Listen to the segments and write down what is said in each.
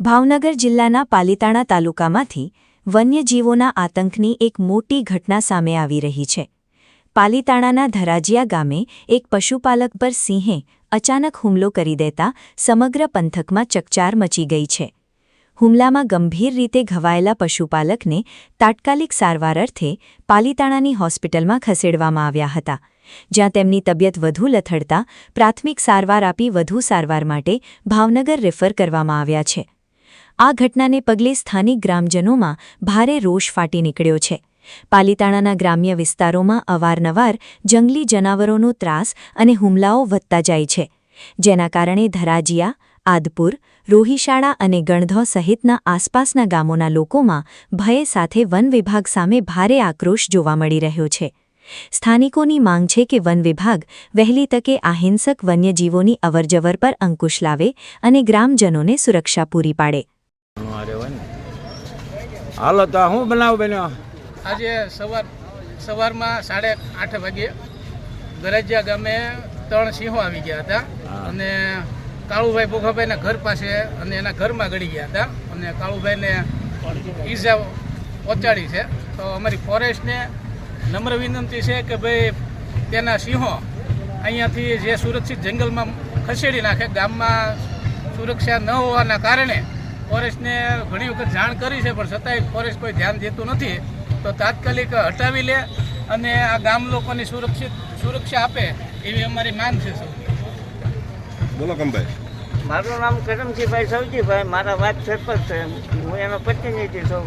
ભાવનગર જિલ્લાના પાલીતાણા તાલુકામાંથી વન્યજીવોના આતંકની એક મોટી ઘટના સામે આવી રહી છે। પાલીતાણાના ધરાજીયા ગામે એક પશુપાલક પર સિંહે અચાનક હુમલો કરી દેતા સમગ્ર પંથકમાં ચકચાર મચી ગઈ છે। હુમલામાં ગંભીર રીતે ઘવાયેલા પશુપાલકને તાત્કાલિક સારવાર અર્થે પાલીતાણાની હોસ્પિટલમાં ખસેડવામાં આવ્યા હતા, જ્યાં તેમની તબિયત વધુ લથડતા પ્રાથમિક સારવાર આપી વધુ સારવાર માટે ભાવનગર રેફર કરવામાં આવ્યા છે। આ ઘટનાને પગલે સ્થાનિક ગ્રામજનોમાં ભારે રોષ ફાટી નીકળ્યો છે। પાલીતાણાના ગ્રામ્ય વિસ્તારોમાં અવારનવાર જંગલી જનાવરોનો ત્રાસ અને હુમલાઓ વધતા જાય છે, જેના કારણે ધરાજીયા, આદપુર, રોહિશાળા અને ગણધો સહિતના આસપાસના ગામોના લોકોમાં ભય સાથે વન વિભાગ સામે ભારે આક્રોશ જોવા મળી રહ્યો છે। સ્થાનિકોની માંગ છે કે વન વિભાગ વહેલી તકે આ હિંસક વન્યજીવોની અવરજવર પર અંકુશ લાવે અને ગ્રામજનોને સુરક્ષા પૂરી પાડે। હાલો તો હું બનાવું બન્યો આજે સવારમાં 8:30 વાગે ગરજિયા ગામે 3 સિંહો આવી ગયા હતા અને કાળુભાઈ ભોગાભાઈના ઘર પાસે અને એના ઘરમાં ગળી ગયા હતા અને કાળુભાઈને ઈજા પહોંચાડી છે। તો અમારી ફોરેસ્ટને નમ્ર વિનંતી છે કે ભાઈ તેના સિંહો અહીંયાથી જે સુરક્ષિત જંગલમાં ખસેડી નાખે। ગામમાં સુરક્ષા ન હોવાના કારણે ફોરેસ્ટને ઘણી વખત જાણ કરી છે, પણ છતાંય ફોરેસ્ટ કોઈ ધ્યાન દેતું નથી। તો તાત્કાલિક હટાવી લે અને આ ગામ લોકોની સુરક્ષા આપે એવી અમારી માંગ છે। બોલો કમભાઈ। મારું નામ કરમજીભાઈ સવજીભાઈ, મારા વાત સરપંચ છે, હું એનો પ્રતિનિધિ છું।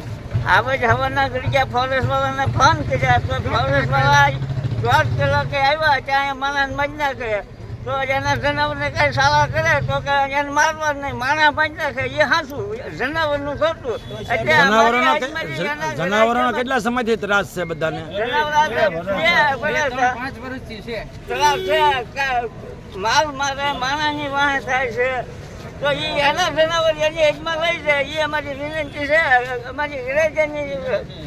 આવે જ હવાના ગળિયા ફોરેસ્ટવાળાને ફોન કર્યા તો ફોરેસ્ટવાળા 1.5 કલાકે આવ્યા, ત્યાં માણસ મજ ના કરે તો એના જનાવરને કાંઈ સારા કરે તો કે એને મારવા નહીં, માણા મજ ના કરે એ હાસું જનાવરનું ખોટું। જનાવરોનો કેટલા સમયથી ત્રાસ છે બધાને? 5 વર્ષથી છે માલ મારે માણાની વાહ થાય છે, તો એના જનાવર એની એજમાં લઈ જાય એ અમારી વિનંતી છે। અમારી વિરેજની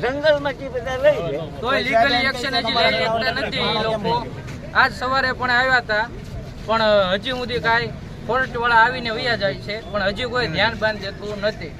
જંગલમાંથી બધા લઈ જાય તોય લીગલી એક્શન હજી લઈ શકતા નથી એ લોકો। આજ સવારે પણ આવ્યા હતા, પણ હજી સુધી કાંઈ ફોરેસ્ટ વાળા આવીને વયા જાય છે, પણ હજી કોઈ ધ્યાન બાંધ દેતું નથી।